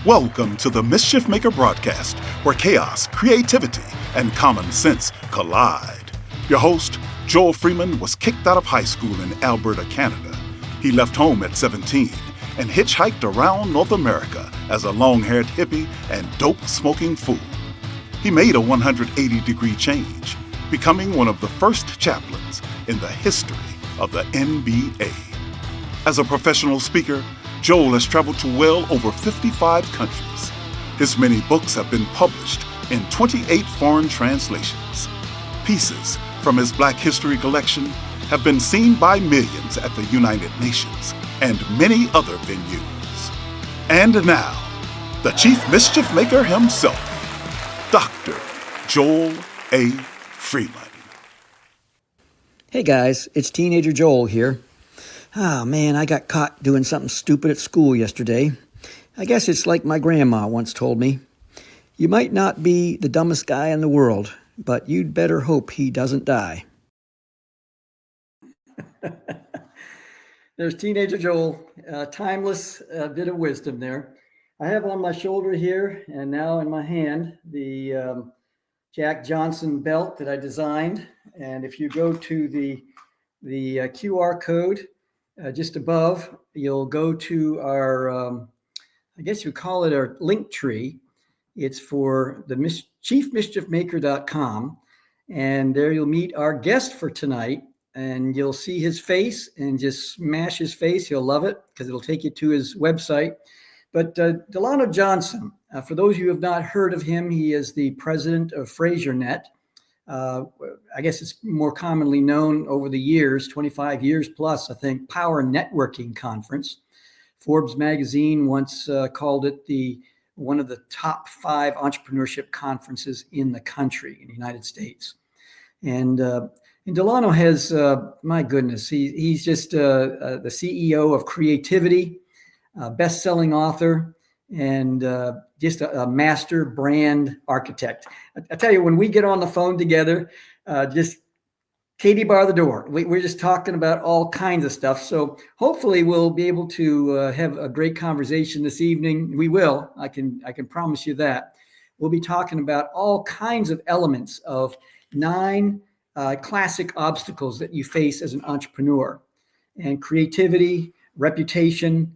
Welcome to the Mischief Maker broadcast, where chaos, creativity, and common sense collide. Your host, Joel Freeman, was kicked out of high school in Alberta, Canada. He left home at 17 and hitchhiked around North America as a long-haired hippie and dope-smoking fool. He made a 180-degree change, becoming one of the first chaplains in the history of the NBA. As a professional speaker, Joel has traveled to well over 55 countries. His many books have been published in 28 foreign translations. Pieces from his Black History collection have been seen by millions at the United Nations and many other venues. And now, the Chief Mischief Maker himself, Dr. Joel A. Freeman. Hey guys, it's Teenager Joel here. Oh man, I got caught doing something stupid at school yesterday. I guess it's like my grandma once told me. You might not be the dumbest guy in the world, but you'd better hope he doesn't die. There's Teenager Joel, timeless bit of wisdom there. I have on my shoulder here and now in my hand the Jack Johnson belt that I designed. And if you go to the QR code just above, you'll go to our, I guess you call it our link tree. It's for the chiefmischiefmaker.com. And there you'll meet our guest for tonight. And you'll see his face and just smash his face. You'll love it because it'll take you to his website. But Delano Johnson, for those of you who have not heard of him, he is the president of FraserNet. I guess it's more commonly known over the years, 25 years plus, I think, Power Networking Conference. Forbes magazine once called it one of the top 5 entrepreneurship conferences in the country, in the United States. And Delano has, my goodness, he's just the CEO of Creativity, best-selling author, and just a master brand architect. I tell you, when we get on the phone together, just Katie bar the door. We're just talking about all kinds of stuff. So hopefully we'll be able to have a great conversation this evening. We will. I can promise you that. We'll be talking about all kinds of elements of 9 classic obstacles that you face as an entrepreneur, and creativity, reputation,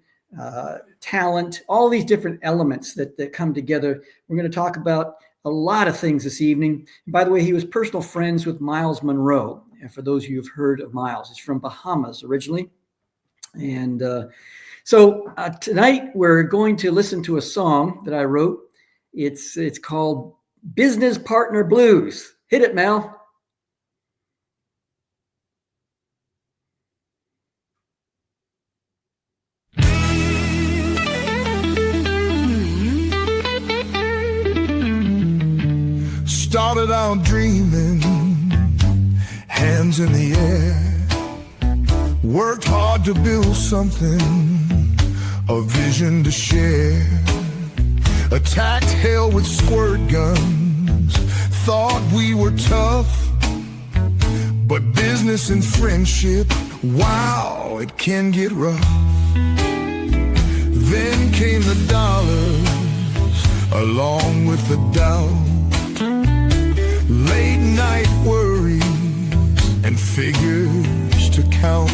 talent, all these different elements that come together. We're going to talk about a lot of things this evening. And by the way, he was personal friends with Miles Monroe. And for those of you who've heard of Miles, he's from Bahamas originally. And so tonight we're going to listen to a song that I wrote. It's called Business Partner Blues. Hit it, Mel. Started out dreaming, hands in the air. Worked hard to build something, a vision to share. Attacked hell with squirt guns, thought we were tough. But business and friendship, wow, it can get rough. Then came the dollars, along with the doubt. Late night worries and figures to count.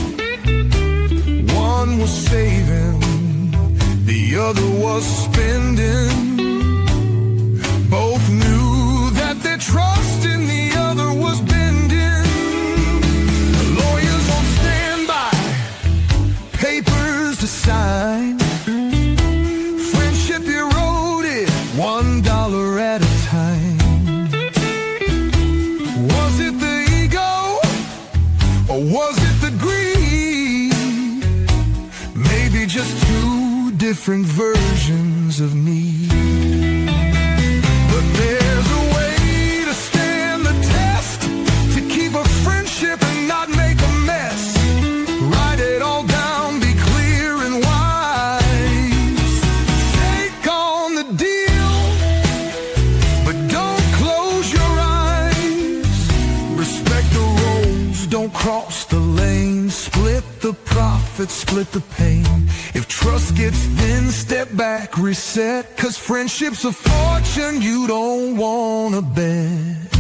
One was saving, the other was spending. Both knew that their trust in the other was bending. Lawyers on standby, papers to sign. Friendship eroded, $1 at a time. Or was it the greed? Maybe just 2 different versions of me. But there's a way to stand the test, to keep a friendship and not make a mess. Write it all down, be clear and wise. Take on the deal, but don't close your eyes. Respect the roles, don't cross the lane. Split the profit, split the pain. If trust gets thin, step back, reset, 'cause friendship's a fortune you don't wanna bet.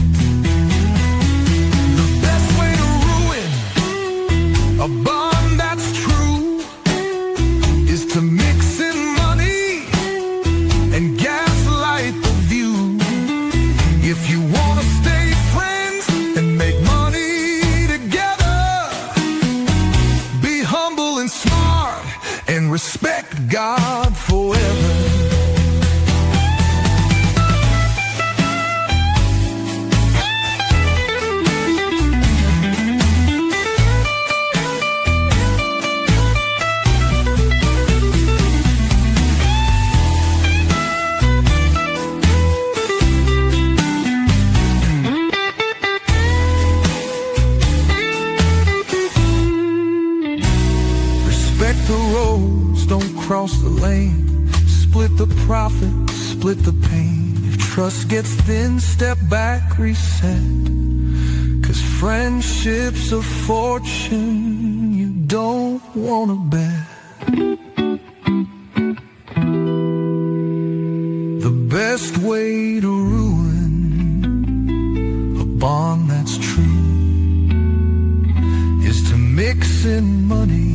The best way to ruin a bond that's true is to mix in money and gaslight the view. If you wanna stay friends and make money together, be humble and smart and respect God forever. Respect the roads, don't cross the lane. Split the profit, split the pain. If trust gets thin, step back, reset. 'Cause friendship's a fortune you don't wanna bet. The best way to ruin a bond that's true is to mix in money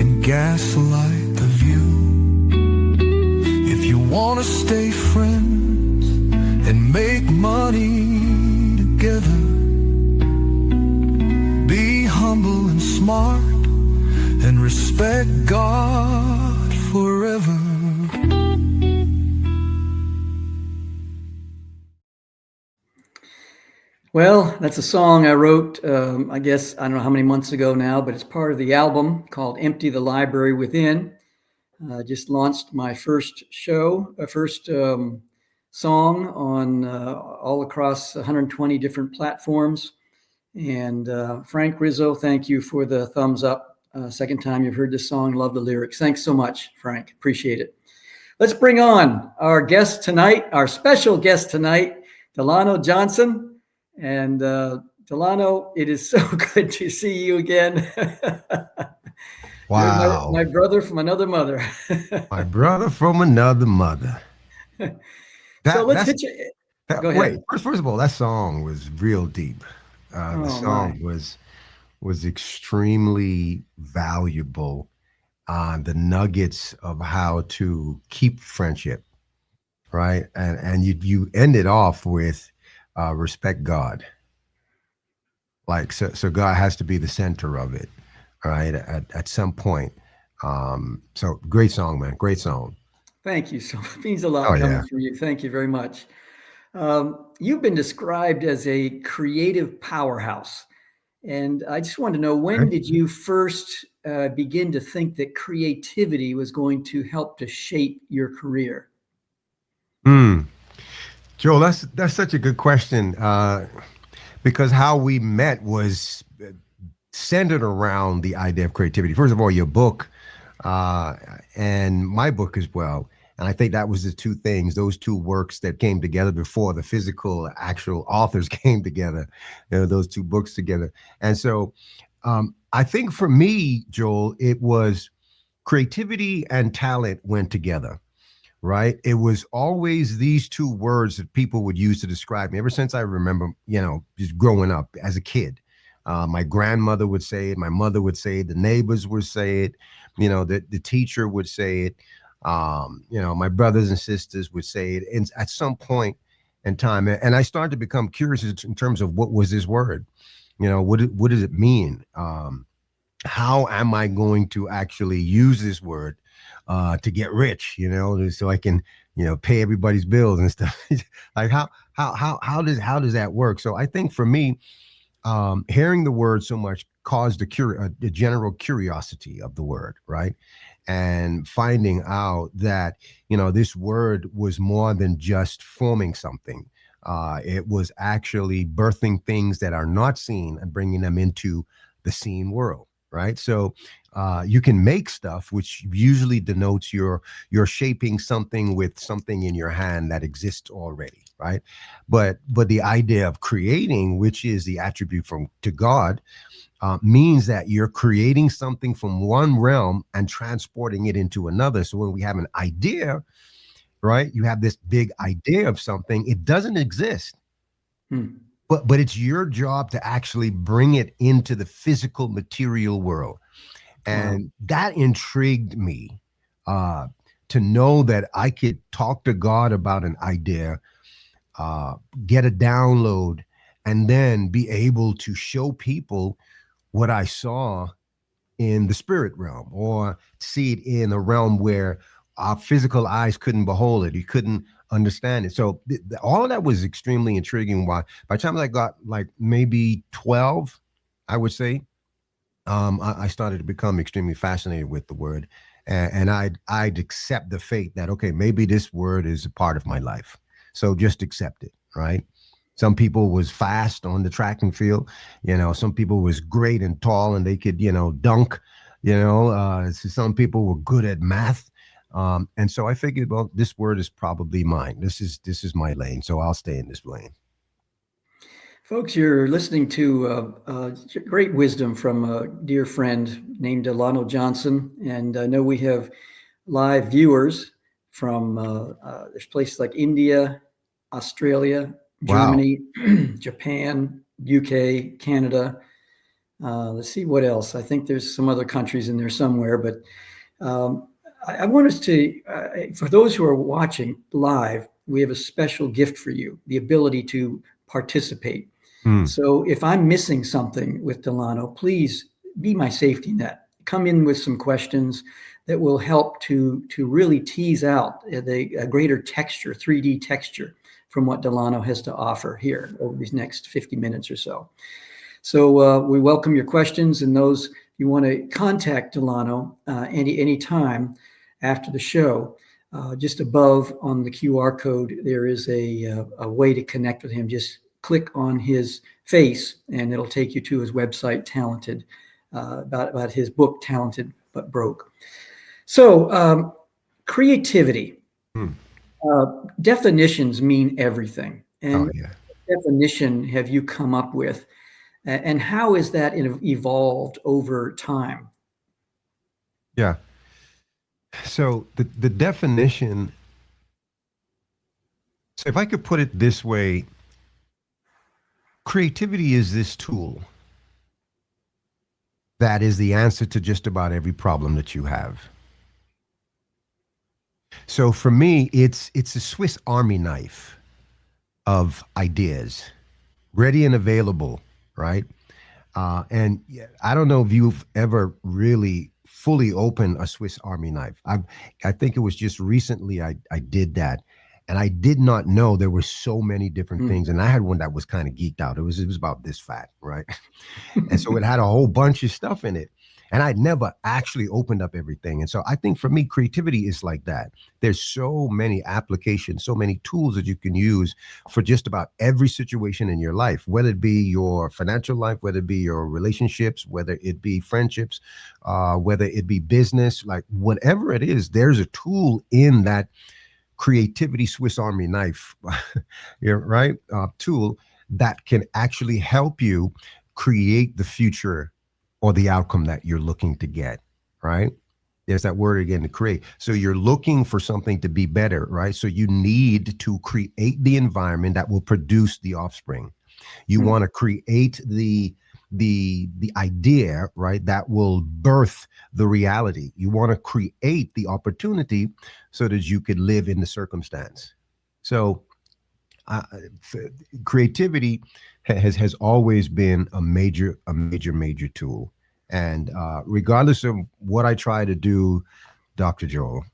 and gaslight the view. If you want to stay friends and make money together, be humble and smart and respect God forever. Well, that's a song I wrote, I guess, I don't know how many months ago now, but it's part of the album called Empty the Library Within. Just launched my first song on all across 120 different platforms. And Frank Rizzo, thank you for the thumbs up. Second time you've heard this song, love the lyrics. Thanks so much, Frank. Appreciate it. Let's bring on our guest tonight, our special guest tonight, Delano Johnson. And Delano, it is so good to see you again. Wow. My brother from another mother. My brother from another mother. So let's hit you. Go ahead. Wait, first of all, that song was real deep. The song was extremely valuable on the nuggets of how to keep friendship, right? And you ended off with respect God. Like, so God has to be the center of it, right? At some point. So great song, man. Great song. Thank you. So it means a lot coming from you. Thank you very much. You've been described as a creative powerhouse. And I just wanted to know, when did you first begin to think that creativity was going to help to shape your career? Joel, that's such a good question, because how we met was centered around the idea of creativity. First of all, your book and my book as well. And I think that was the two things, those two works that came together before the physical actual authors came together, those two books together. And so I think for me, Joel, it was creativity and talent went together. Right. It was always these two words that people would use to describe me ever since I remember, just growing up as a kid. My grandmother would say it. My mother would say it. The neighbors would say it. The teacher would say it. My brothers and sisters would say it. And at some point in time, and I started to become curious in terms of what was this word? What does it mean? How am I going to actually use this word to get rich, so I can, pay everybody's bills and stuff. Like how does that work? So I think for me, hearing the word so much caused a general curiosity of the word, right? And finding out that, this word was more than just forming something. It was actually birthing things that are not seen and bringing them into the seen world. Right. So you can make stuff, which usually denotes you're shaping something with something in your hand that exists already. right? But the idea of creating, which is the attribute from to God, means that you're creating something from one realm and transporting it into another. So when we have an idea, right, you have this big idea of something, it doesn't exist. But it's your job to actually bring it into the physical material world. And that intrigued me, to know that I could talk to God about an idea, get a download, and then be able to show people what I saw in the spirit realm, or see it in a realm where our physical eyes couldn't behold it. You couldn't understand it. So all of that was extremely intriguing. Why? By the time I got like maybe 12, I would say, I started to become extremely fascinated with the word, and I'd accept the fate that, okay, maybe this word is a part of my life. So just accept it, right? Some people was fast on the track and field, some people was great and tall and they could, dunk, some people were good at math. And so I figured, well, this word is probably mine. This is my lane. So I'll stay in this lane. Folks, you're listening to great wisdom from a dear friend named Delano Johnson. And I know we have live viewers from there's places like India, Australia, Germany, Japan, UK, Canada. Let's see what else. I think there's some other countries in there somewhere. But I want us to, for those who are watching live, we have a special gift for you, the ability to participate. So if I'm missing something with Delano, please be my safety net. Come in with some questions that will help to really tease out a greater texture, 3D texture from what Delano has to offer here over these next 50 minutes or so. So we welcome your questions, and those you want to contact Delano any time after the show. Just above on the QR code, there is a way to connect with him. Just click on his face and it'll take you to his website, Talented, about his book, Talented But Broke. So creativity, definitions mean everything. And what definition have you come up with? And how is that evolved over time? Yeah. So the definition, so if I could put it this way, creativity is this tool that is the answer to just about every problem that you have. So for me, it's a Swiss Army knife of ideas, ready and available, right? And I don't know if you've ever really fully opened a Swiss Army knife. I think it was just recently I did that. And I did not know there were so many different things. And I had one that was kind of geeked out. It was about this fat, right? And so it had a whole bunch of stuff in it. And I'd never actually opened up everything. And so I think for me, creativity is like that. There's so many applications, so many tools that you can use for just about every situation in your life, whether it be your financial life, whether it be your relationships, whether it be friendships, whether it be business, like whatever it is, there's a tool in that creativity Swiss Army knife, right? Tool that can actually help you create the future or the outcome that you're looking to get, right? There's that word again, to create. So you're looking for something to be better, right? So you need to create the environment that will produce the offspring. You want to create the idea, right, that will birth the reality. You want to create the opportunity so that you could live in the circumstance. So creativity has always been a major tool. And regardless of what I try to do, Dr. Joel,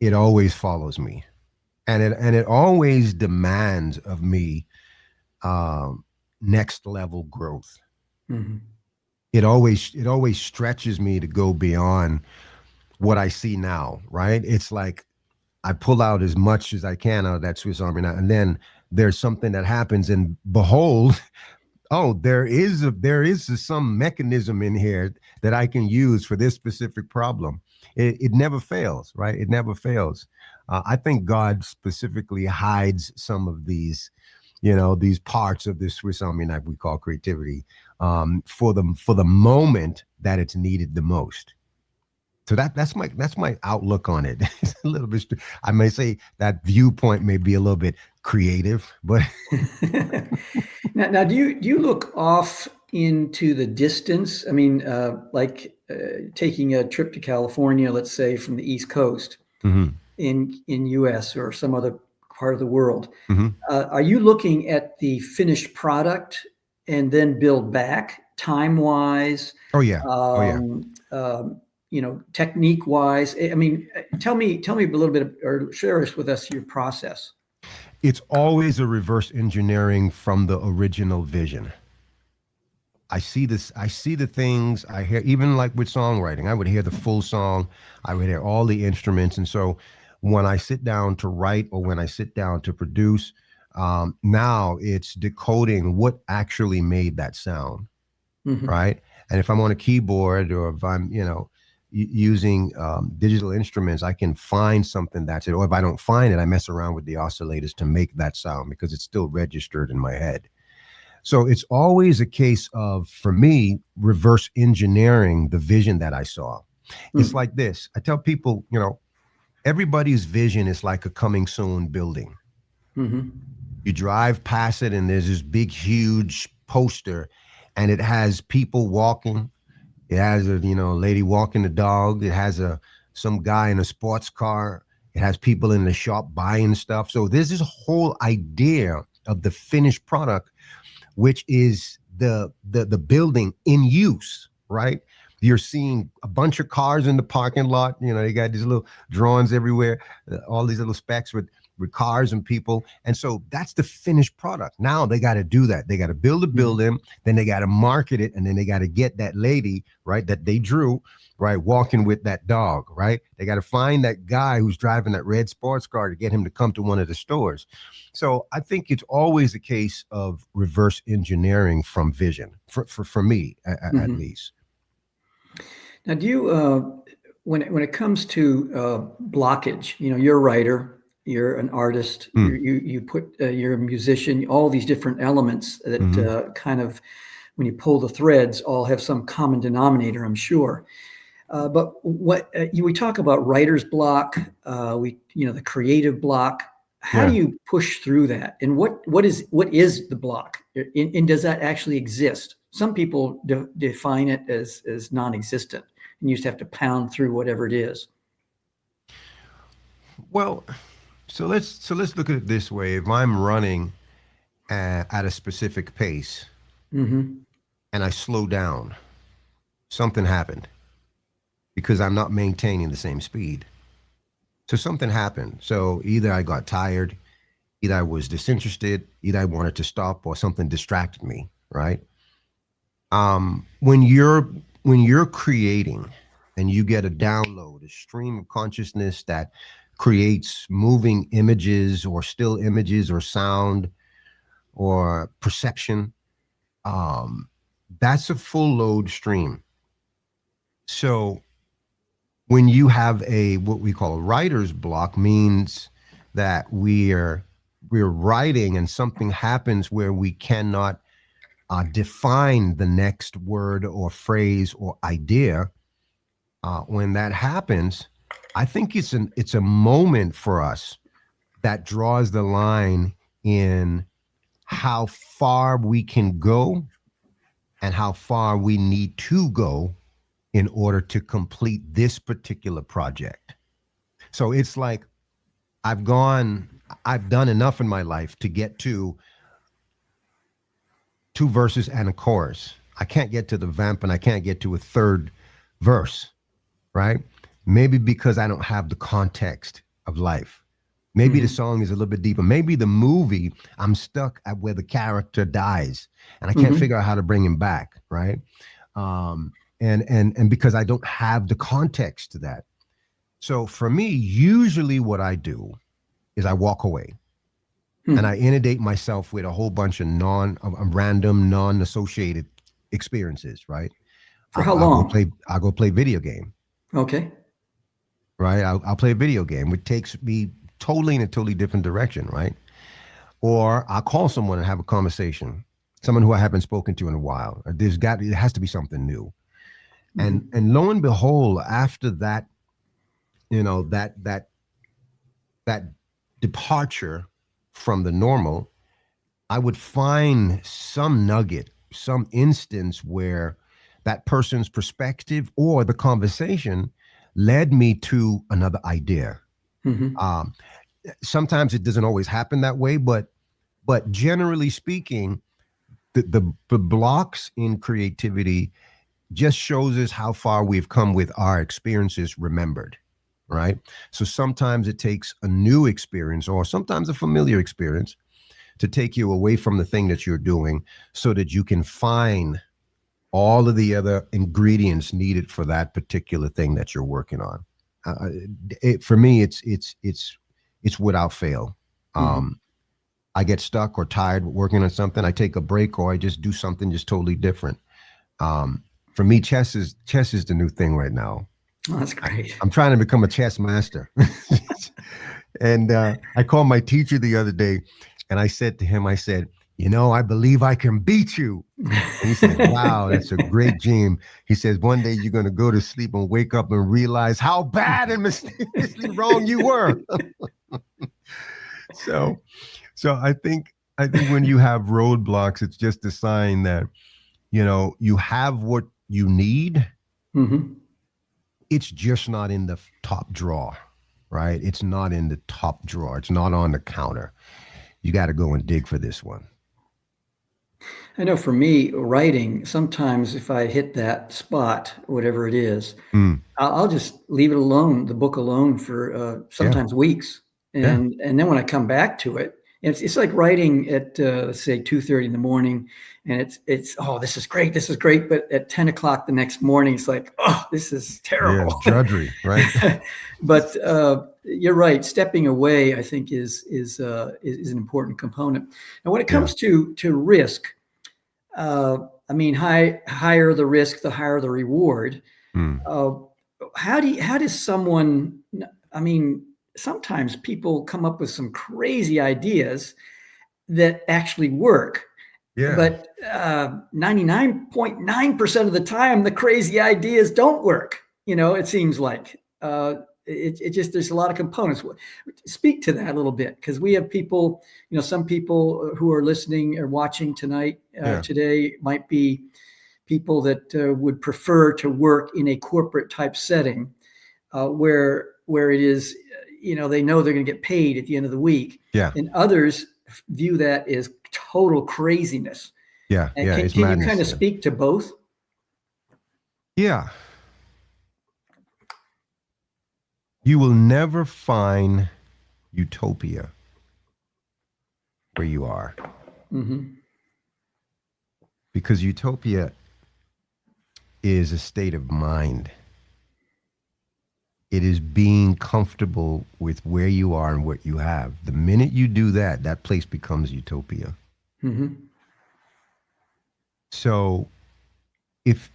it always follows me, and it always demands of me next level growth. It always stretches me to go beyond what I see now, right? It's like I pull out as much as I can out of that Swiss Army knife, and then there's something that happens, and behold, oh, there is some mechanism in here that I can use for this specific problem. it never fails, right? It never fails. I think God specifically hides some of these, these parts of this Swiss Army knife we call creativity, for the moment that it's needed the most. So that's my outlook on it. It's a little bit. I may say that viewpoint may be a little bit creative, but now, do you look off into the distance? I mean, taking a trip to California, let's say from the East Coast mm-hmm. in U.S. or some other part of the world. Mm-hmm. Are you looking at the finished product and then build back time-wise? Oh yeah. Technique-wise. I mean, tell me a little bit, or share with us your process. It's always a reverse engineering from the original vision. I see the things I hear, even like with songwriting, I would hear the full song. I would hear all the instruments. And so when I sit down to write or when I sit down to produce, now it's decoding what actually made that sound. Mm-hmm. Right. And if I'm on a keyboard or if I'm, using digital instruments, I can find something that's it. Or if I don't find it, I mess around with the oscillators to make that sound because it's still registered in my head. So it's always a case of, for me, reverse engineering the vision that I saw. Mm. It's like this. I tell people, everybody's vision is like a coming soon building. Mm-hmm. You drive past it and there's this big, huge poster and it has people walking. It has a, lady walking the dog. It has some guy in a sports car. It has people in the shop buying stuff. So there's this whole idea of the finished product, which is the building in use, right? You're seeing a bunch of cars in the parking lot. They got these little drawings everywhere, all these little specs with cars and people. And so that's the finished product. Now they got to do that. They got to build a building, then they got to market it, and then they got to get that lady, right, that they drew, right, walking with that dog, right? They got to find that guy who's driving that red sports car to get him to come to one of the stores. So I think it's always a case of reverse engineering from vision, for me, at least. Now, do you, when it comes to blockage, you're a writer, you're an artist, you put, you're a musician, all these different elements that kind of, when you pull the threads, all have some common denominator, I'm sure. But we talk about writer's block, the creative block. How do you push through that? And what is the block? And does that actually exist? Some people define it as non-existent, and you just have to pound through whatever it is. Well, so let's look at it this way. If I'm running at a specific pace, and I slow down, something happened because I'm not maintaining the same speed. So something happened. So either I got tired, either I was disinterested, either I wanted to stop, or something distracted me, right? When you're creating and you get a download, a stream of consciousness that creates moving images or still images or sound or perception, that's a full load stream. So when you have what we call a writer's block, means that we're writing and something happens where we cannot define the next word or phrase or idea. When that happens, I think it's a moment for us that draws the line in how far we can go and how far we need to go in order to complete this particular project. So it's like I've done enough in my life to get to 2 verses and a chorus. I can't get to the vamp and I can't get to a third verse, right? Maybe because I don't have the context of life. Maybe the song is a little bit deeper. Maybe the movie, I'm stuck at where the character dies and I can't figure out how to bring him back, right? And because I don't have the context to that. So for me, usually what I do is I walk away and I inundate myself with a whole bunch of random, non-associated experiences, right? For how long? I'll go play video game. Okay. right? I'll play a video game, which takes me totally in a totally different direction, right? Or I'll call someone and have a conversation, someone who I haven't spoken to in a while. It has to be something new. And lo and behold, after that, that departure from the normal, I would find some nugget, some instance where that person's perspective or the conversation led me to another idea. Um, Sometimes it doesn't always happen that way, but generally speaking, the blocks in creativity just shows us how far we've come with our experiences remembered, right? So sometimes it takes a new experience or sometimes a familiar experience to take you away from the thing that you're doing so that you can find all of the other ingredients needed for that particular thing that you're working on. For me, it's without fail. I get stuck or tired working on something, I take a break or I just do something just totally different. For me, chess is the new thing right now. Oh, that's great. I'm trying to become a chess master. And I called my teacher the other day and I said to him, I said, I believe I can beat you. And he said, wow, that's a great dream. He says, one day you're going to go to sleep and wake up and realize how bad and mysteriously wrong you were. So I think when you have roadblocks, it's just a sign that, you have what you need. It's just not in the top drawer, right? It's not in the top drawer. It's not on the counter. You got to go and dig for this one. I know for me, writing, sometimes if I hit that spot, whatever it is, I'll just leave it alone, the book alone for sometimes weeks. And then when I come back to it, it's like writing at let's say 2:30 in the morning, and it's oh, this is great, but at 10 o'clock the next morning, it's like, oh, this is terrible. Yeah, it's drudgery, right? But you're right. Stepping away, I think, is an important component. And when it comes to risk, I mean, higher the risk, the higher the reward. How does someone? I mean, sometimes people come up with some crazy ideas that actually work. Yeah. But 99.9% of the time, the crazy ideas don't work. It seems like it just, there's a lot of components. Speak to that a little bit, because we have people, some people who are listening or watching tonight, today might be people that would prefer to work in a corporate type setting where it is, they know they're going to get paid at the end of the week. Yeah. And others view that as total craziness. Yeah. And can you kind of speak to both? Yeah. You will never find utopia where you are. Because utopia is a state of mind. It is being comfortable with where you are and what you have. The minute you do that, that place becomes utopia. So if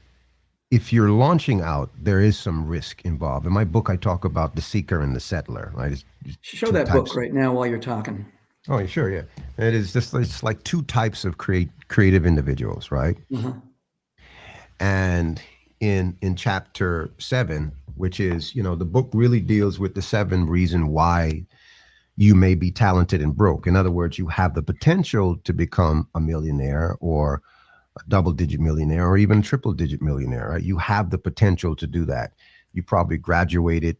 you're launching out, there is some risk involved. In my book, I talk about the seeker and the settler, right? Show that book right now while you're talking. Oh, sure, yeah. It's like two types of creative individuals, right? And in chapter 7, which is, the book really deals with the 7 reasons why you may be talented and broke. In other words, you have the potential to become a millionaire or a double-digit millionaire or even triple-digit millionaire, right? You have the potential to do that. You probably graduated,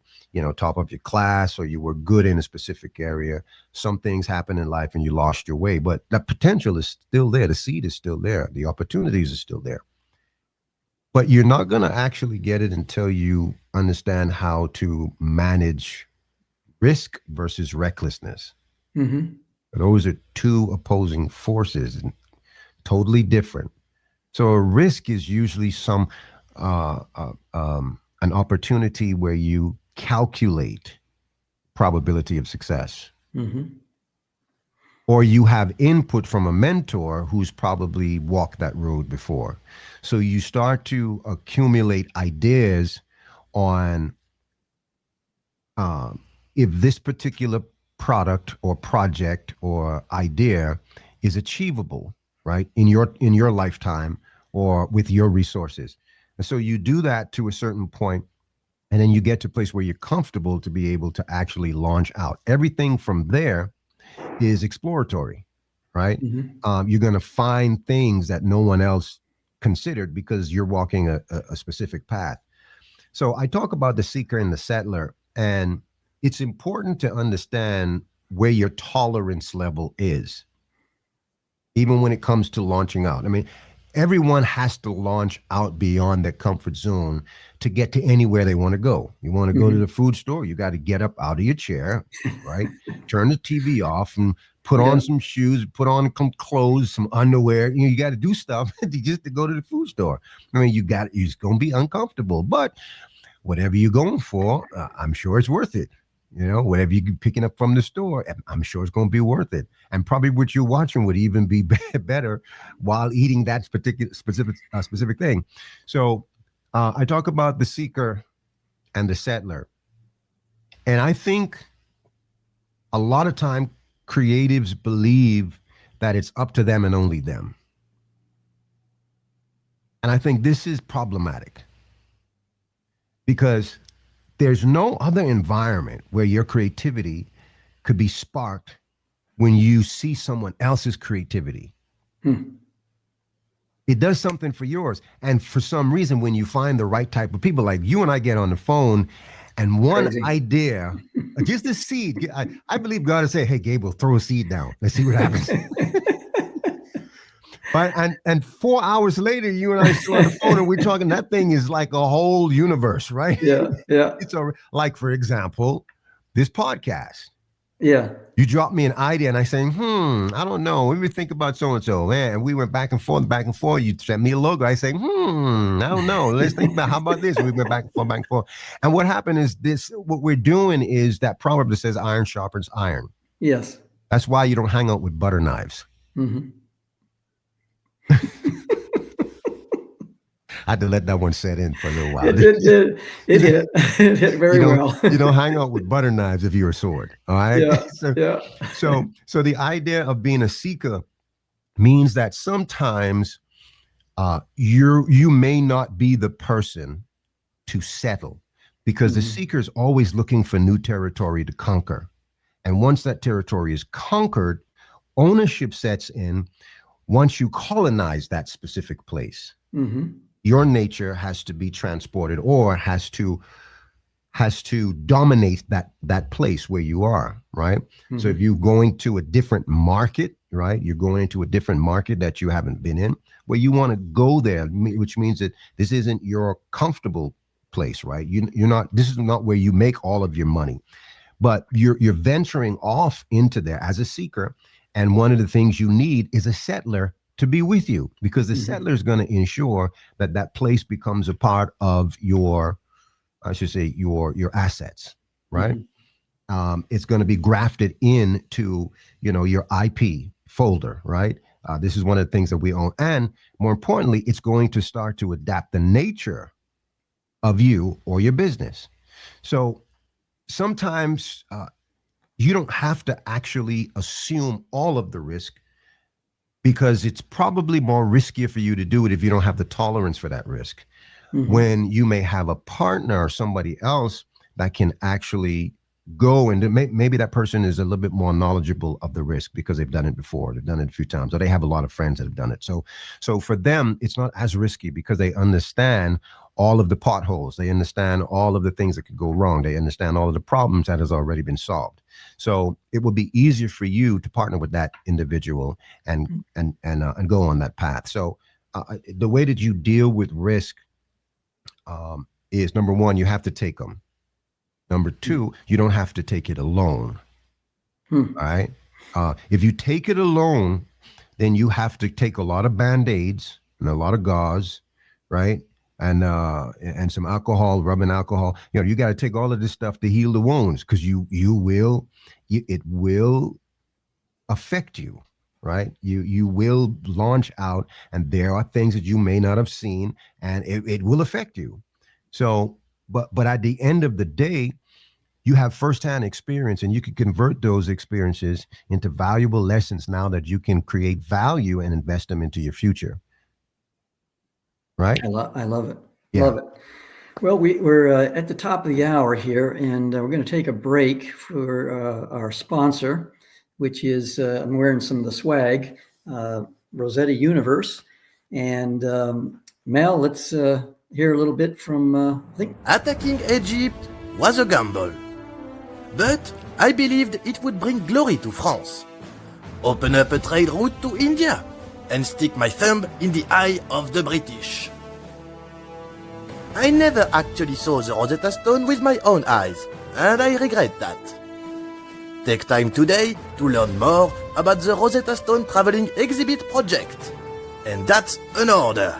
top of your class, or you were good in a specific area. Some things happen in life and you lost your way, but that potential is still there. The seed is still there. The opportunities are still there. But you're not going to actually get it until you understand how to manage risk versus recklessness. Those are two opposing forces and totally different. So a risk is usually an opportunity where you calculate probability of success. Or you have input from a mentor who's probably walked that road before. So you start to accumulate ideas on um, if this particular product or project or idea is achievable, right, in your lifetime or with your resources. And so you do that to a certain point, and then you get to a place where you're comfortable to be able to actually launch out. Everything from there is exploratory, right? You're going to find things that no one else considered because you're walking a specific path. So I talk about the seeker and the settler, and it's important to understand where your tolerance level is, even when it comes to launching out. I mean, everyone has to launch out beyond their comfort zone to get to anywhere they want to go. You want to go to the food store, you got to get up out of your chair, right? Turn the TV off and put on some shoes, put on some clothes, some underwear. You got to do stuff just to go to the food store. I mean, it's going to be uncomfortable, but whatever you're going for, I'm sure it's worth it. Whatever you're picking up from the store, I'm sure it's going to be worth it. And probably what you're watching would even be better while eating that particular specific thing. So I talk about the seeker and the settler. And I think a lot of time creatives believe that it's up to them and only them. And I think this is problematic because there's no other environment where your creativity could be sparked when you see someone else's creativity. It does something for yours. And for some reason, when you find the right type of people, like you and I get on the phone and one idea, just a seed, I believe God is saying, hey, Gabriel, throw a seed down. Let's see what happens. Right? And 4 hours later, you and I are still on the phone and we're talking, that thing is like a whole universe, right? Yeah. It's like, for example, this podcast. Yeah. You drop me an idea and I say, I don't know. Let me think about so-and-so. Man, and we went back and forth. You sent me a logo. I say, I don't know. Let's think about, how about this? We went back and forth. And what happened is what we're doing is that proverb that says iron sharpens iron. Yes. That's why you don't hang out with butter knives. I had to let that one set in for a little while. It hit very well. You don't hang out with butter knives if you're a sword. All right. Yeah. So the idea of being a seeker means that sometimes you may not be the person to settle, because the seeker is always looking for new territory to conquer. And once that territory is conquered, ownership sets in. Once you colonize that specific place, your nature has to be transported or has to dominate that place where you are, right? So if you're going to a different market, right, you're going into a different market that you haven't been in, well, you want to go there, which means that this isn't your comfortable place, right? You're not. This is not where you make all of your money, but you're venturing off into there as a seeker. And one of the things you need is a settler to be with you, because the settler is going to ensure that place becomes a part of your, I should say, your assets, right? It's going to be grafted into, your IP folder, right? This is one of the things that we own. And more importantly, it's going to start to adapt the nature of you or your business. So sometimes you don't have to actually assume all of the risk, because it's probably more riskier for you to do it if you don't have the tolerance for that risk. When you may have a partner or somebody else that can actually go, and maybe that person is a little bit more knowledgeable of the risk because they've done it before, they've done it a few times, or they have a lot of friends that have done it. So for them, it's not as risky because they understand all of the potholes. They understand all of the things that could go wrong. They understand all of the problems that has already been solved. So it will be easier for you to partner with that individual and go on that path. So the way that you deal with risk is, number one, you have to take them. Number two, you don't have to take it alone. All right. If you take it alone, then you have to take a lot of Band-Aids and a lot of gauze, right? And some alcohol, rubbing alcohol. You got to take all of this stuff to heal the wounds, because it will affect you, right? You will launch out, and there are things that you may not have seen, and it will affect you. So, but at the end of the day, you have firsthand experience, and you can convert those experiences into valuable lessons now that you can create value and invest them into your future. Right? I love it. Yeah. Love it. Well, we're at the top of the hour here, and we're going to take a break for our sponsor, which is I'm wearing some of the swag, Rosetta Universe. And Mel, let's hear a little bit from, I think. Attacking Egypt was a gamble, but I believed it would bring glory to France, open up a trade route to India, and stick my thumb in the eye of the British. I never actually saw the Rosetta Stone with my own eyes, and I regret that. Take time today to learn more about the Rosetta Stone Traveling Exhibit Project. And that's an order.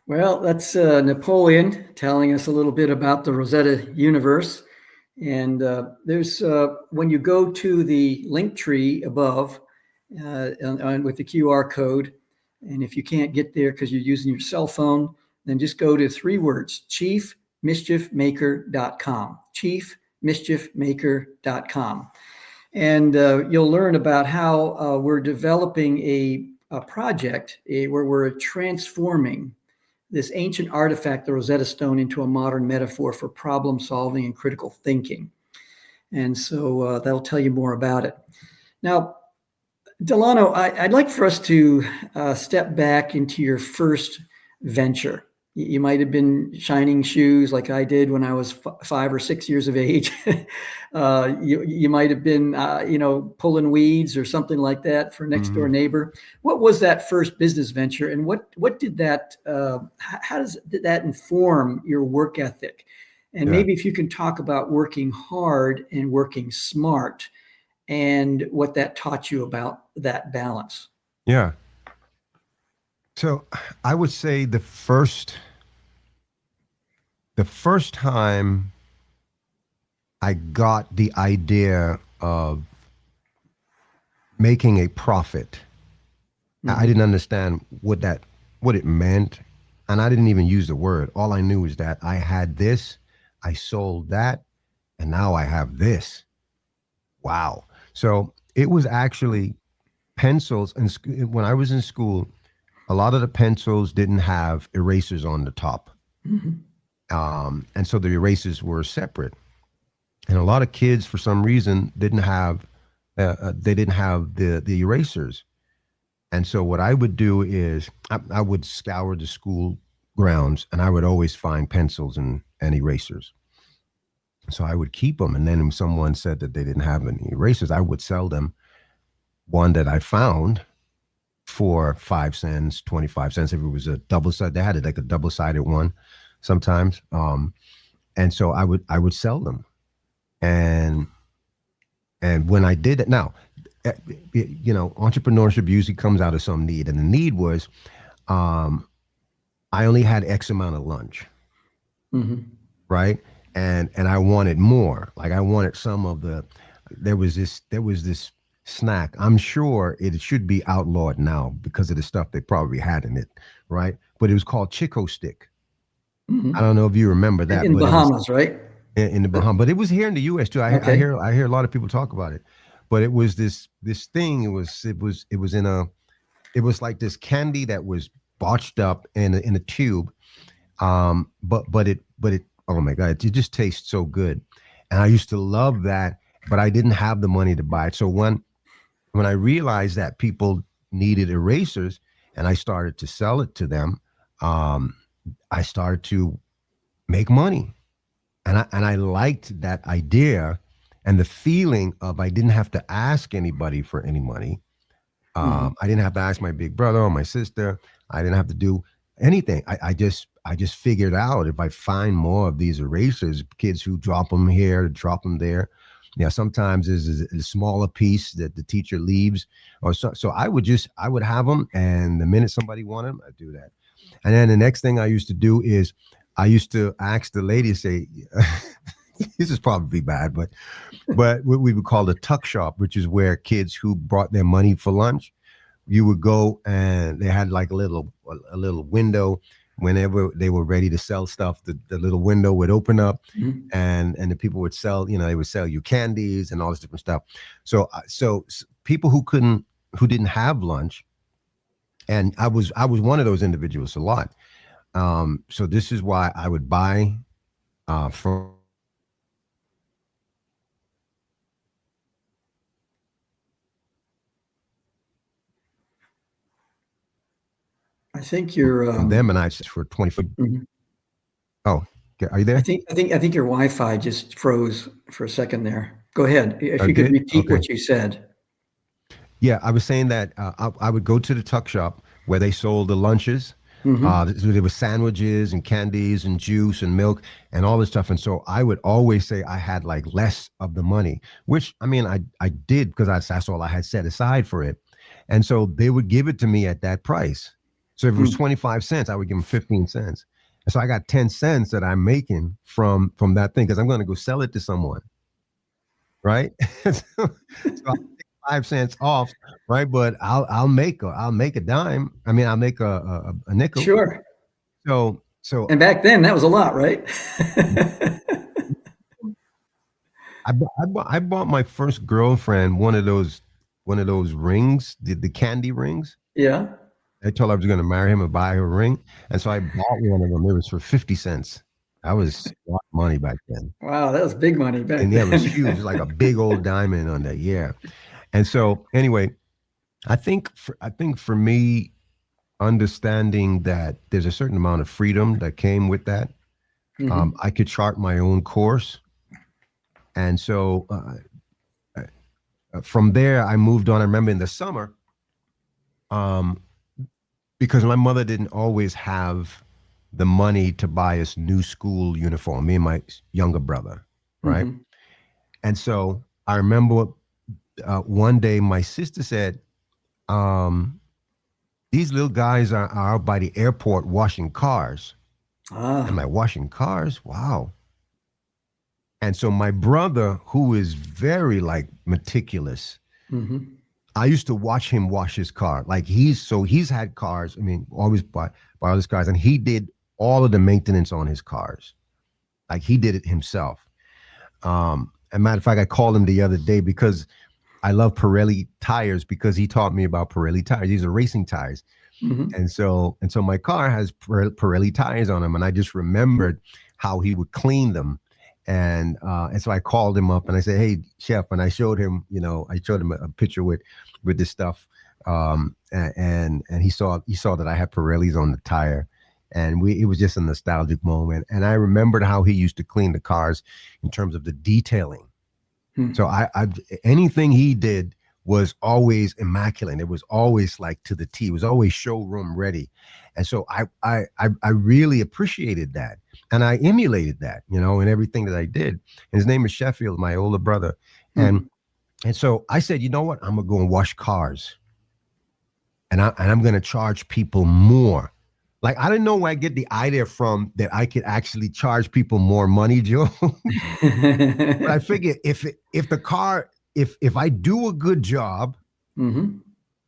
Well, that's Napoleon telling us a little bit about the Rosetta Universe. And there's, when you go to the link tree above, and with the QR code, and if you can't get there because you're using your cell phone, then just go to 3 words, chiefmischiefmaker.com, chiefmischiefmaker.com. And you'll learn about how we're developing a project where we're transforming this ancient artifact, the Rosetta Stone, into a modern metaphor for problem solving and critical thinking. And so that'll tell you more about it. Now, Delano, I'd like for us to step back into your first venture. You might have been shining shoes like I did when I was 5 or 6 years of age. You might have been, pulling weeds or something like that for a next door neighbor. What was that first business venture, and what did that? How did that inform your work ethic? And maybe if you can talk about working hard and working smart, and what that taught you about that balance. Yeah. So I would say the first time I got the idea of making a profit, I didn't understand what it meant. And I didn't even use the word. All I knew is that I had this, I sold that, and now I have this. Wow. So it was actually pencils. And when I was in school, a lot of the pencils didn't have erasers on the top. And so the erasers were separate. And a lot of kids, for some reason, didn't have the erasers. And so what I would do is I would scour the school grounds, and I would always find pencils and erasers. So I would keep them. And then if someone said that they didn't have any erasers, I would sell them one that I found for 5 cents, 25 cents. If it was a double-sided, they had it like a double-sided one sometimes. And so I would sell them. And when I did it, now, entrepreneurship usually comes out of some need. And the need was, I only had X amount of lunch, right? And I wanted more. Like I wanted some of there was this snack. I'm sure it should be outlawed now because of the stuff they probably had in it, right? But it was called Chico Stick. I don't know if you remember that. In Bahamas, right? In the Bahamas, but it was here in the U.S. too. I hear a lot of people talk about it. But it was this thing. It was like this candy that was botched up in a tube. But it oh my God, it just tastes so good. And I used to love that, but I didn't have the money to buy it. So when I realized that people needed erasers and I started to sell it to them, I started to make money. And I liked that idea and the feeling of I didn't have to ask anybody for any money. I didn't have to ask my big brother or my sister. I didn't have to do anything. I just figured out if I find more of these erasers, kids who drop them here, drop them there. Sometimes there's a smaller piece that the teacher leaves, or so I would have them, and the minute somebody wanted them, I'd do that. And then the next thing I used to do is I used to ask the lady, say, this is probably bad, but what we would call the tuck shop, which is where kids who brought their money for lunch, you would go and they had like a little window whenever they were ready to sell stuff, the little window would open up, Mhm. and the people would sell, they would sell you candies and all this different stuff. So people who didn't have lunch, and I was one of those individuals a lot. So this is why I would buy from. I think you're. Them, and I just for 20. Mhm. Oh, are you there? I think your Wi-Fi just froze for a second there. Go ahead. If you could did? repeat Okay. what you said. Yeah, I was saying that I would go to the tuck shop where they sold the lunches. Mhm. There were sandwiches and candies and juice and milk and all this stuff. And so I would always say I had like less of the money, which I mean, I did, because that's all I had set aside for it. And so they would give it to me at that price. So if it was 25 cents, I would give them 15 cents. And so I got 10 cents that I'm making from that thing, because I'm going to go sell it to someone. Right. So I'll take 5 cents off. Right. But I'll make a dime. I mean, I'll make a nickel. Sure. So And back then, that was a lot, right? I bought my first girlfriend one of those rings, the candy rings. Yeah. I told her I was going to marry him and buy her a ring, and so I bought one of them. It was for 50 cents. That was a lot of money back then. Wow, that was big money back And then. yeah, it was huge. It was like a big old diamond on that. Yeah. And so anyway, I think for me, understanding that there's a certain amount of freedom that came with that. Mhm. I could chart my own course. And so from there, I moved on. I remember in the summer, because my mother didn't always have the money to buy us new school uniform, me and my younger brother, right? Mhm. And so I remember one day my sister said, these little guys are out by the airport washing cars. I'm like, washing cars? Wow. And so my brother, who is very like meticulous, Mhm. I used to watch him wash his car. Like he's had cars. I mean, always buy all his cars, and he did all of the maintenance on his cars. Like he did it himself. As a matter of fact, I called him the other day because I love Pirelli tires, because he taught me about Pirelli tires. These are racing tires. Mhm. And so my car has Pirelli tires on them, and I just remembered how he would clean them. And so I called him up and I said, "Hey, chef," and I showed him, a picture with this stuff, and he saw that I had Pirellis on the tire, and it was just a nostalgic moment. And I remembered how he used to clean the cars in terms of the detailing. So I anything he did was always immaculate. It was always like to the T. It was always showroom ready. And so I really appreciated that. And I emulated that, in everything that I did. And his name is Sheffield, my older brother. And so I said, you know what? I'm going to go and wash cars. And I'm going to charge people more. Like, I didn't know where I get the idea from that I could actually charge people more money, Joe. But I figured if I do a good job Mhm.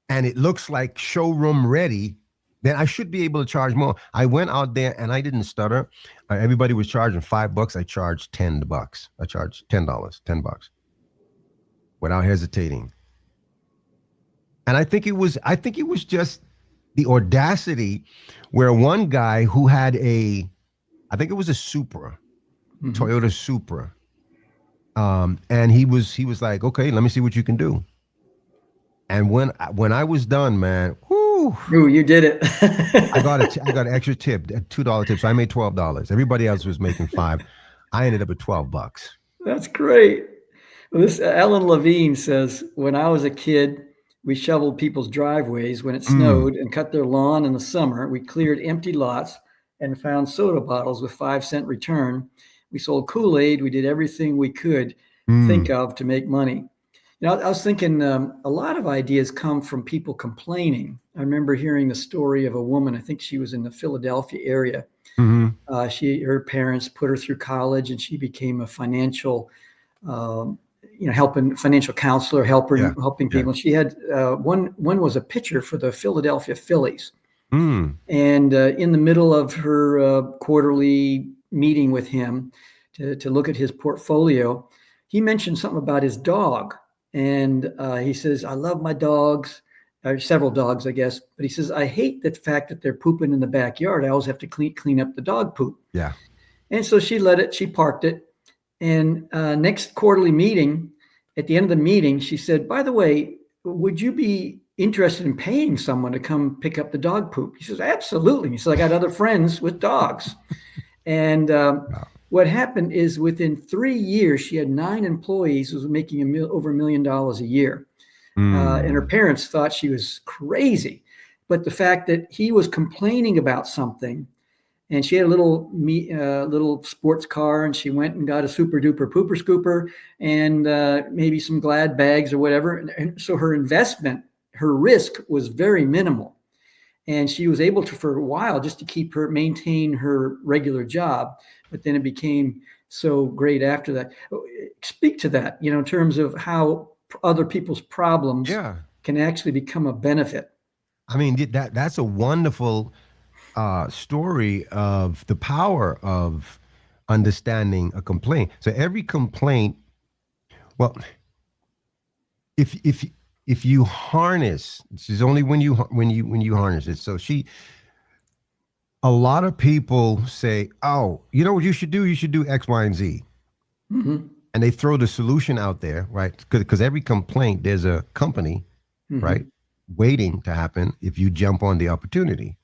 and it looks like showroom ready, then I should be able to charge more. I went out there and I didn't stutter. Everybody was charging $5. I charged $10. I charged $10 without hesitating. And I think it was just the audacity where one guy who had I think it was a Supra, Toyota Supra. And he was like, okay, let me see what you can do. And when I was done, man, whoo, Ooh, you did it. I got an extra tip, a $2 tip. So I made $12. Everybody else was making $5. I ended up at $12. That's great. Well, this Ellen Levine says, when I was a kid, we shoveled people's driveways when it snowed and cut their lawn in the summer. We cleared empty lots and found soda bottles with 5-cent return. We sold Kool-Aid. We did everything we could think of to make money. I was thinking a lot of ideas come from people complaining. I remember hearing the story of a woman, I think she was in the Philadelphia area. Her parents put her through college and she became a financial helping financial counselor, helping people. She had one was a pitcher for the Philadelphia Phillies. And in the middle of her quarterly meeting with him to look at his portfolio, he mentioned something about his dog. And he says, I love my dogs, or several dogs, I guess. But he says, I hate the fact that they're pooping in the backyard. I always have to clean up the dog poop. Yeah. And so she parked it. And next quarterly meeting, at the end of the meeting, she said, by the way, would you be interested in paying someone to come pick up the dog poop? He says, absolutely. He says, I got other friends with dogs. And what happened is within 3 years, she had 9 employees who was making over $1 million a year. And her parents thought she was crazy. But the fact that he was complaining about something, and she had a little sports car, and she went and got a super duper pooper scooper and maybe some Glad bags or whatever. And so her investment, her risk was very minimal. And she was able to, for a while, just to maintain her regular job. But then it became so great after that. Speak to that, in terms of how other people's problems can actually become a benefit. I mean, that's a wonderful story of the power of understanding a complaint. So every complaint, well, if you harness, this is only when you harness it. So a lot of people say, oh, you know what you should do? You should do X, Y, and Z. Mm-hmm. And they throw the solution out there, right? Because every complaint, there's a company, right, waiting to happen if you jump on the opportunity.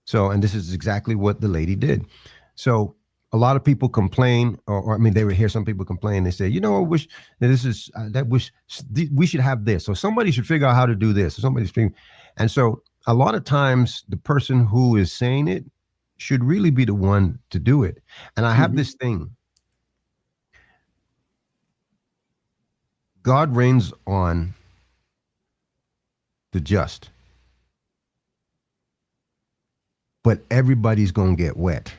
So, and this is exactly what the lady did. So a lot of people complain, or I mean, they would hear some people complain. They say, I wish that we should have this. So somebody should figure out how to do this. Or and so a lot of times the person who is saying it should really be the one to do it. And I have this thing. God reigns on the just, but everybody's going to get wet.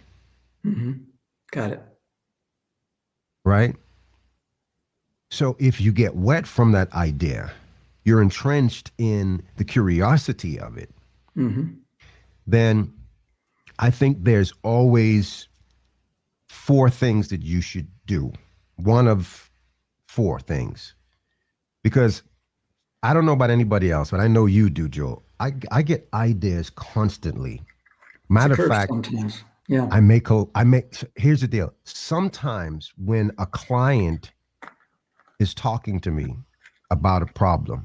Got it. Right? So if you get wet from that idea, you're entrenched in the curiosity of it, then I think there's always 4 things that you should do. One of 4 things. Because I don't know about anybody else, but I know you do, Joel. I get ideas constantly. Matter of fact, sometimes. Yeah. Here's the deal. Sometimes when a client is talking to me about a problem,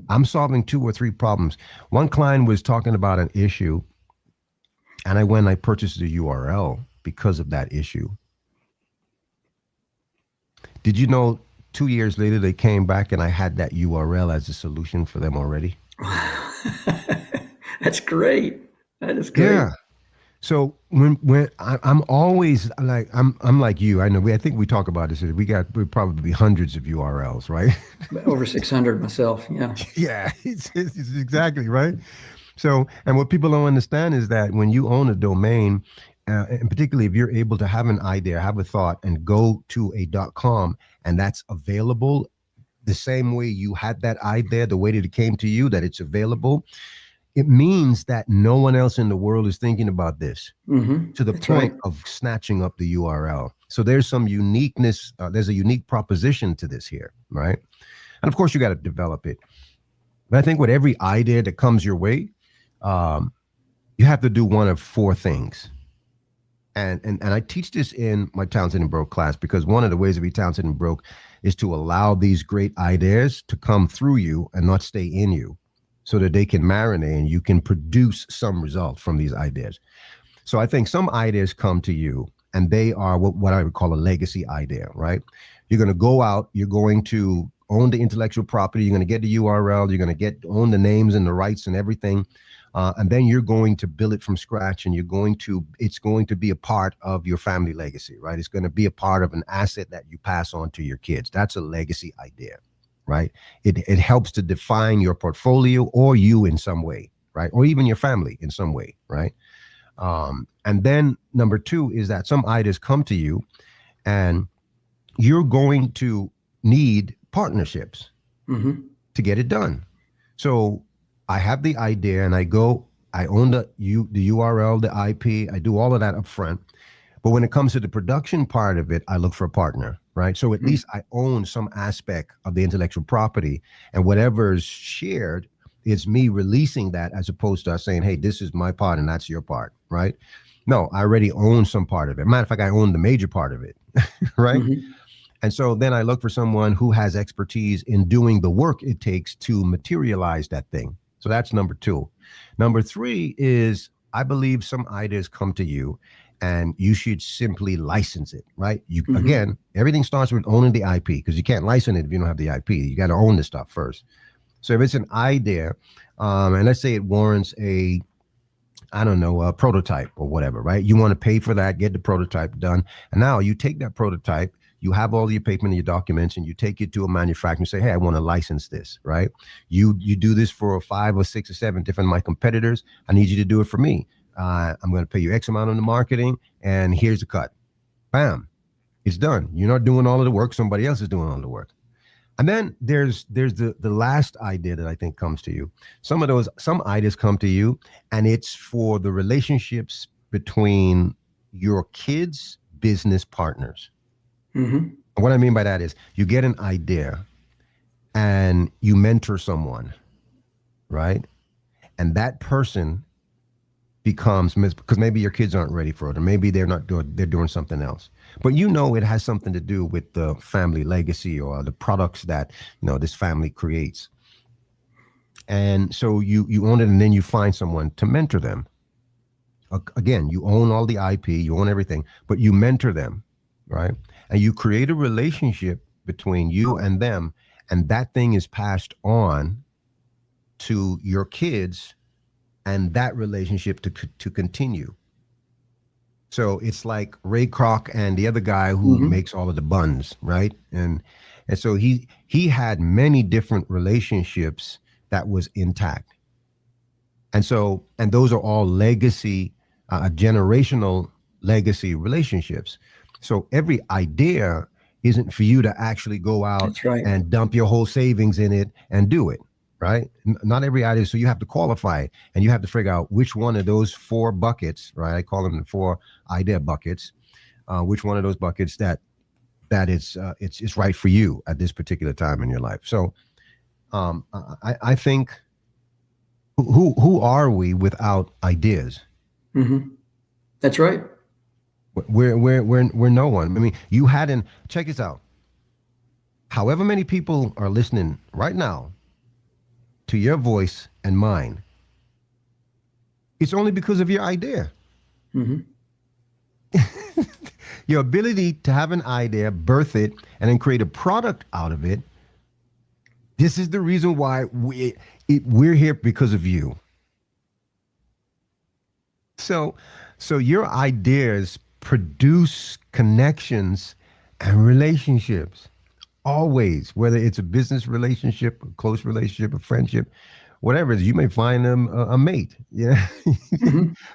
I'm solving 2 or 3 problems. One client was talking about an issue, and I purchased the URL because of that issue. Did you know 2 years later, they came back and I had that URL as a solution for them already? That's great. That is great. Yeah. So when I'm always like, I'm like you. I know I think we talk about this. We probably hundreds of URLs, right? Over 600 myself. Yeah. Yeah, it's exactly right. So, and what people don't understand is that when you own a domain, and particularly if you're able to have an idea, have a thought, and go to a .com, and that's available the same way you had that idea, the way that it came to you, that it's available, it means that no one else in the world is thinking about this to the point of snatching up the URL. So there's some uniqueness. There's a unique proposition to this here, right? And of course, you got to develop it. But I think with every idea that comes your way, you have to do one of 4 things. And I teach this in my Townsend and Broke class, because one of the ways to be Townsend and Broke is to allow these great ideas to come through you and not stay in you, so that they can marinate and you can produce some result from these ideas. So I think some ideas come to you and they are what I would call a legacy idea, right? You're going to go out, you're going to own the intellectual property, you're going to get the URL, you're going to own the names and the rights and everything. And then you're going to build it from scratch, and it's going to be a part of your family legacy, right? It's going to be a part of an asset that you pass on to your kids. That's a legacy idea, right? It helps to define your portfolio or you in some way, right? Or even your family in some way, right? And then number 2 is that some ideas come to you and you're going to need partnerships to get it done. So I have the idea and I go I own the URL, the IP. I do all of that up front. But when it comes to the production part of it, I look for a partner, right? So at least I own some aspect of the intellectual property, and whatever's shared is me releasing that, as opposed to us saying, hey, this is my part and that's your part, right? No, I already own some part of it. Matter of fact, I own the major part of it, right? And so then I look for someone who has expertise in doing the work it takes to materialize that thing. So that's number 2. Number 3 is, I believe some ideas come to you and you should simply license it, right? You again, everything starts with owning the IP, because you can't license it if you don't have the IP. You got to own the stuff first. So if it's an idea, and let's say it warrants a prototype or whatever, right? You want to pay for that, get the prototype done. And now you take that prototype, you have all your paper and your documents, and you take it to a manufacturer and say, hey, I want to license this, right? You do this for 5 or 6 or 7 different of my competitors. I need you to do it for me. I'm going to pay you X amount on the marketing, and here's the cut. Bam, it's done. You're not doing all of the work. Somebody else is doing all the work. And then there's the last idea that I think comes to you. Some ideas come to you, and it's for the relationships between your kids' business partners. And what I mean by that is, you get an idea and you mentor someone, right? And that person becomes, because maybe your kids aren't ready for it, or maybe they're doing something else. But it has something to do with the family legacy or the products that this family creates. And so you own it, and then you find someone to mentor them. Again, you own all the IP, you own everything, but you mentor them, right? And you create a relationship between you and them, and that thing is passed on to your kids, and that relationship to continue. So it's like Ray Kroc and the other guy who makes all of the buns, right? And so he had many different relationships that was intact. And those are all legacy, generational legacy relationships. So every idea isn't for you to actually go out and dump your whole savings in it and do it, right? Not every idea. So you have to qualify it, and you have to figure out which one of those 4 buckets, right? I call them the 4 idea buckets. Which one of those buckets that it's right for you at this particular time in your life. So I think, who are we without ideas? That's right. We're no one. I mean, you hadn't, check this out. However many people are listening right now to your voice and mine, it's only because of your idea. Your ability to have an idea, birth it, and then create a product out of it. This is the reason why we're here, because of you. So your ideas produce connections and relationships, always, whether it's a business relationship, a close relationship, a friendship, whatever it is. You may find them a mate,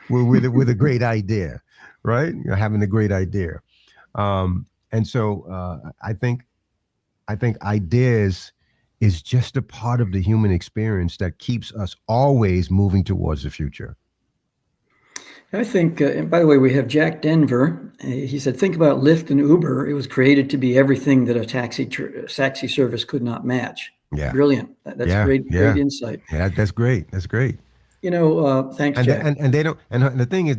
with a great idea, right? You're having a great idea. And so I think ideas is just a part of the human experience that keeps us always moving towards the future. I think, and by the way, we have Jack Denver. He said, think about Lyft and Uber. It was created to be everything that a taxi service could not match. Yeah. Brilliant. That's great insight. Yeah, that's great. That's great. Thanks, Jack. And they don't, and the thing is,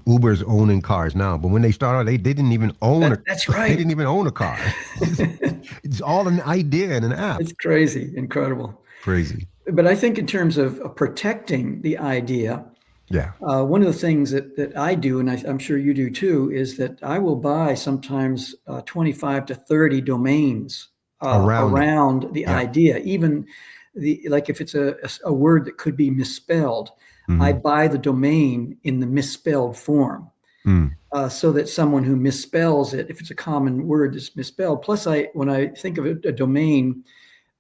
Uber's owning cars now, but when they started, they didn't even own That's right. They didn't even own a car. It's all an idea and an app. It's crazy. Incredible. Crazy. But I think in terms of protecting the idea, one of the things that I do, and I'm sure you do too, is that I will buy sometimes 25 to 30 domains around the idea. Even like if it's a word that could be misspelled, I buy the domain in the misspelled form, so that someone who misspells it, if it's a common word that's misspelled. Plus, when I think of a domain,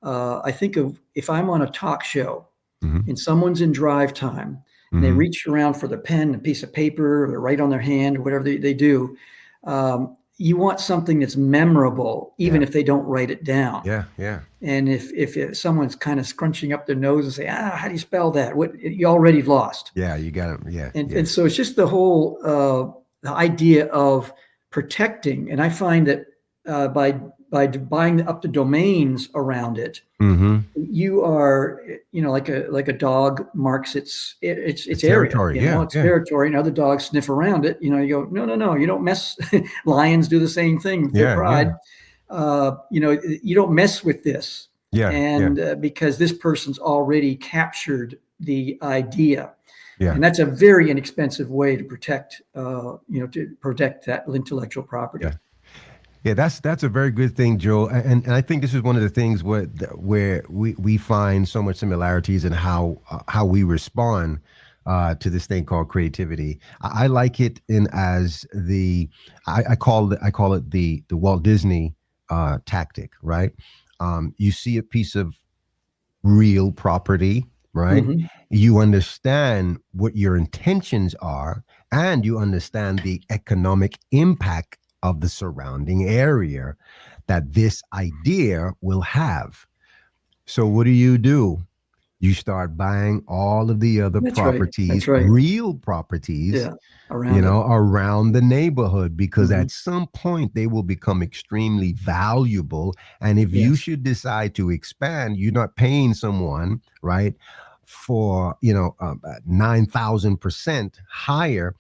I think of if I'm on a talk show and someone's in drive time, and they reach around for their pen, a piece of paper, or they write on their hand, or whatever they do. you want something that's memorable, even if they don't write it down. Yeah. And if someone's kind of scrunching up their nose and say, how do you spell that? You already lost. Yeah, you got it. Yeah. And so it's just the whole the idea of protecting. And I find that by buying up the domains around it, you are, like a dog marks its area. Territory. It's territory, and other dogs sniff around it. You go, no, you don't mess. Lions do the same thing with their pride. You don't mess with this. Because this person's already captured the idea. Yeah. And that's a very inexpensive way to protect, that intellectual property. Yeah, that's a very good thing, Joe. And I think this is one of the things where we find so much similarities in how we respond to this thing called creativity. I like it as I call it the Walt Disney tactic, right? You see a piece of real property, right? You understand what your intentions are, and you understand the economic impact of the surrounding area that this idea will have. So what do? You start buying all of the other properties, real properties, around the neighborhood, because at some point they will become extremely valuable. And if you should decide to expand, you're not paying someone, right, for 9,000% higher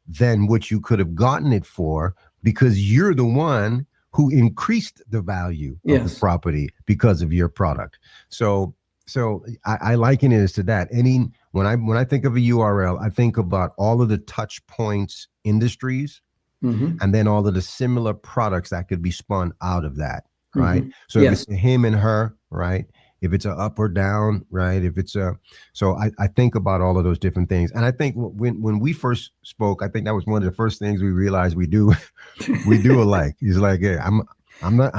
than what you could have gotten it for, because you're the one who increased the value of the property because of your product. So I liken it as to that. When I think of a URL, I think about all of the touch points, industries, and then all of the similar products that could be spun out of that, right? So if it's a him and her, right? If it's a up or down, right? If it's so I think about all of those different things. And I think when we first spoke, I think that was one of the first things we realized we do alike. He's like, hey, I'm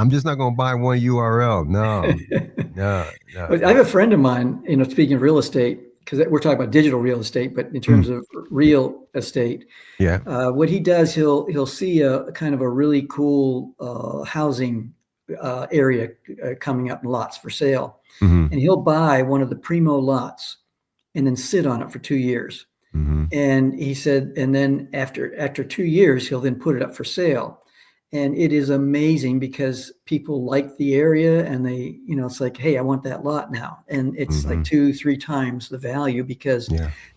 just not going to buy one URL. No. I have a friend of mine, speaking of real estate, because we're talking about digital real estate, but in terms of real estate, what he does, he'll see a kind of a really cool housing area coming up in lots for sale. And he'll buy one of the primo lots and then sit on it for 2 years. And he said, and then after 2 years, he'll then put it up for sale. And it is amazing because people like the area, and they, it's like, hey, I want that lot now. And it's like 2-3 times the value because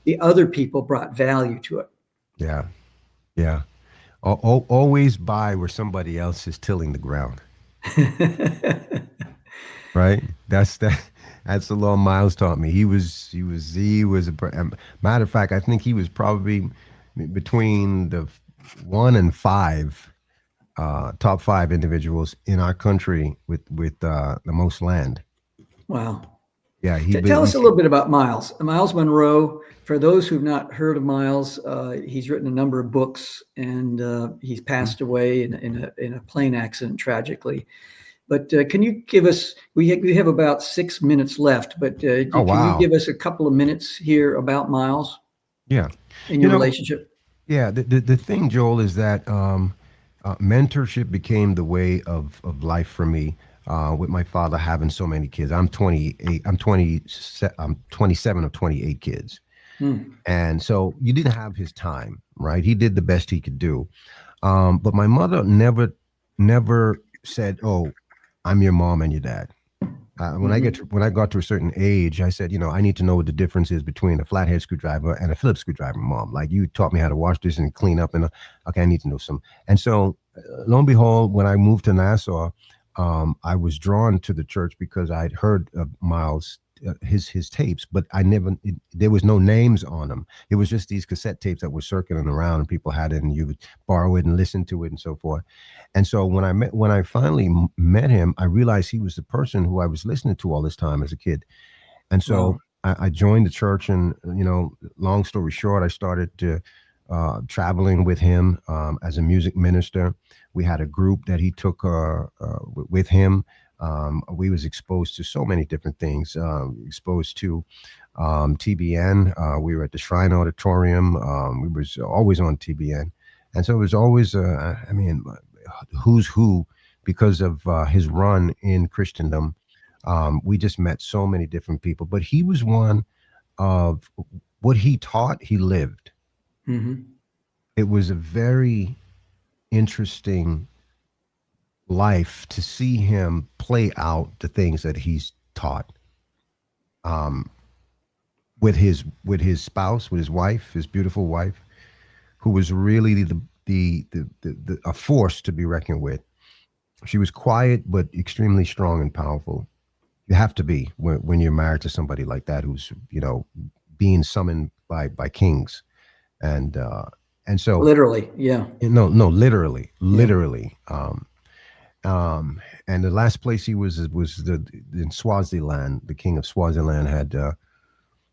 the other people brought value to it. Yeah. Always buy where somebody else is tilling the ground. Right. That's the law Miles taught me. He was a matter of fact, I think he was probably between the 1 and 5 top 5 individuals in our country with the most land. Wow. Yeah. Tell us a little bit about Miles. Miles Monroe. For those who've not heard of Miles, he's written a number of books, and he's passed away in a plane accident, tragically. But can you give us? We have about 6 minutes left. But can you give us a couple of minutes here about Miles? Yeah. And your relationship. Yeah. The thing, Joel, is that mentorship became the way of life for me. With my father having so many kids, I'm 28. I'm 27 of 28 kids. And so you didn't have his time, right? He did the best he could do. But my mother never said, "Oh, I'm your mom and your dad." When I got to a certain age, I said, I need to know what the difference is between a flathead screwdriver and a Phillips screwdriver, Mom. Like, you taught me how to wash this and clean up, and okay, I need to know some. And so, lo and behold, when I moved to Nassau, I was drawn to the church because I'd heard of Miles, his tapes, but there was no names on them. It was just these cassette tapes that were circling around, and people had it, and you would borrow it and listen to it and so forth. And so when I finally met him, I realized he was the person who I was listening to all this time as a kid. And so I joined the church, and long story short, I started to traveling with him as a music minister. We had a group that he took with him. We was exposed to so many different things, exposed to TBN. We were at the Shrine Auditorium. We was always on TBN. And so it was always, who's who because of his run in Christendom. We just met so many different people, but he was one of what he taught, he lived. Mm-hmm. It was a very interesting life to see him play out the things that he's taught. With his spouse, with his wife, his beautiful wife, who was really a force to be reckoned with. She was quiet but extremely strong and powerful. You have to be when you're married to somebody like that, who's being summoned by kings, and so Literally, yeah. Literally. Yeah. And the last place he was in Swaziland. The king of Swaziland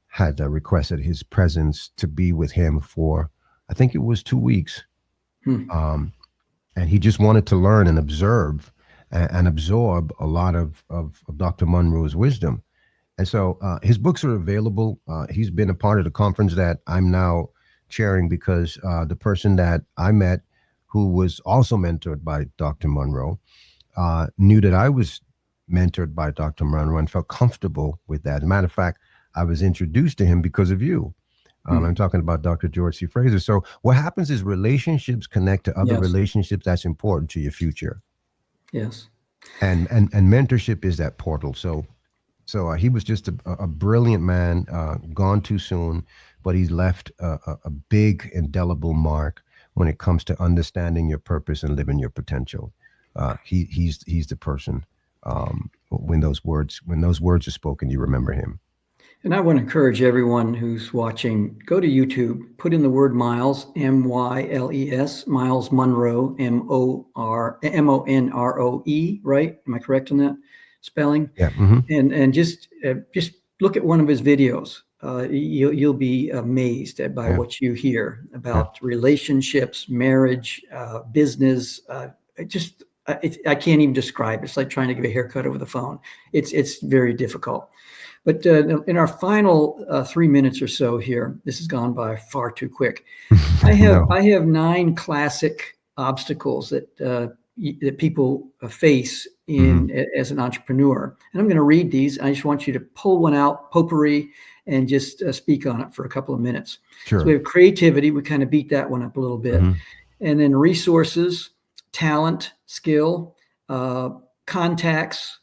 had requested his presence to be with him for, I think it was 2 weeks. And he just wanted to learn and observe and absorb a lot of Dr. Munro's wisdom. And so his books are available. He's been a part of the conference that I'm now chairing because the person that I met, who was also mentored by Dr. Munro, knew that I was mentored by Dr. Munro and felt comfortable with that. As a matter of fact, I was introduced to him because of you. I'm talking about Dr. George C. Fraser. So what happens is relationships connect to other relationships that's important to your future. Yes. And mentorship is that portal. So he was just a brilliant man, gone too soon, but he's left a big indelible mark when it comes to understanding your purpose and living your potential. He's the person. When those words are spoken, you remember him. And I want to encourage everyone who's watching, go to YouTube, put in the word Miles, M-Y-L-E-S, Miles Monroe, M-O-N-R-O-E, right? Am I correct in that spelling? Yeah. Mm-hmm. And just look at one of his videos. You'll be amazed by what you hear about relationships, marriage, business. I can't even describe it. It's like trying to give a haircut over the phone. It's very difficult. But in our final 3 minutes or so here, this has gone by far too quick. I have 9 classic obstacles that people face as an entrepreneur, and I'm going to read these. I just want you to pull one out, potpourri, and just speak on it for a couple of minutes. Sure. So we have creativity. We kind of beat that one up a little bit, and then resources, talent, skill, contacts,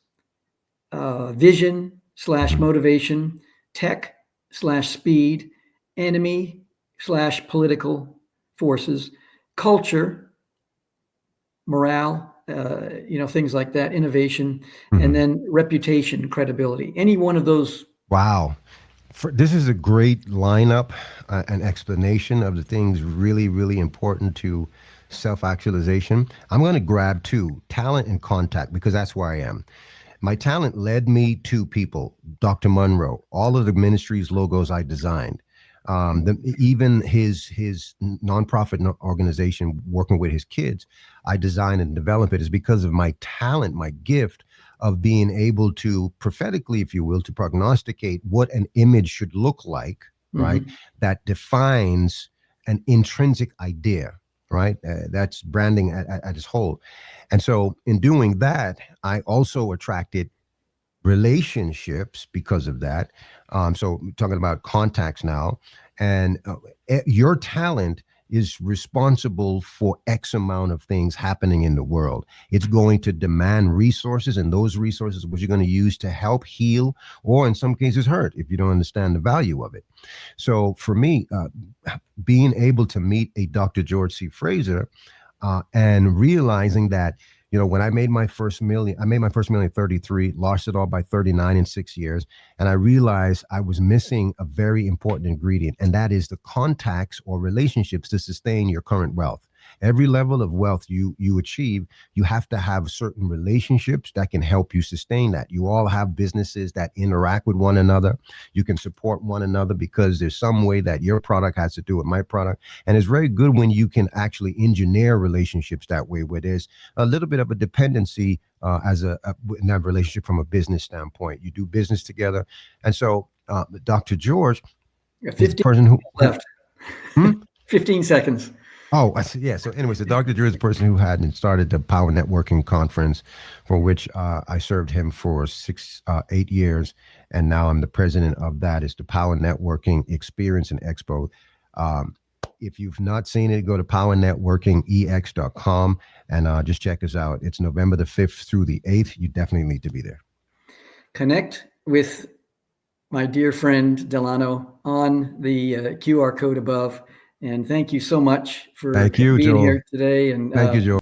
vision / motivation, tech / speed, enemy / political forces, culture, morale, things like that, innovation, and then reputation, credibility. Any one of those. Wow. This is a great lineup, an explanation of the things really, really important to self-actualization. I'm going to grab 2, talent and contact, because that's where I am. My talent led me to people, Dr. Munro, all of the ministry's logos I designed, even his nonprofit organization working with his kids, I designed and developed it is because of my talent, my gift of being able to prophetically, if you will, to prognosticate what an image should look like, right? That defines an intrinsic idea, right? That's branding at its whole. And so in doing that, I also attracted relationships because of that. So talking about contacts now, and your talent is responsible for X amount of things happening in the world. It's going to demand resources, and those resources which you're going to use to help heal, or in some cases hurt if you don't understand the value of it. So for me, being able to meet a Dr. George C. Fraser and realizing that, when I made my first million at 33, lost it all by 39 in 6 years. And I realized I was missing a very important ingredient, and that is the contacts or relationships to sustain your current wealth. Every level of wealth you achieve, you have to have certain relationships that can help you sustain that. You all have businesses that interact with one another. You can support one another because there's some way that your product has to do with my product. And it's very good when you can actually engineer relationships that way, where there's a little bit of a dependency in that relationship from a business standpoint. You do business together. And so Dr. George is the person who left. 15 seconds. Oh, I see. Yeah. So anyway, so Dr. Drew is the person who had and started the Power Networking Conference, for which I served him for 8 years. And now I'm the president of that. It's the Power Networking Experience and Expo. If you've not seen it, go to powernetworkingex.com and just check us out. It's November the 5th through the 8th. You definitely need to be there. Connect with my dear friend Delano on the QR code above. And thank you so much for Thank you, being Joel. here today. And Thank you, Joel.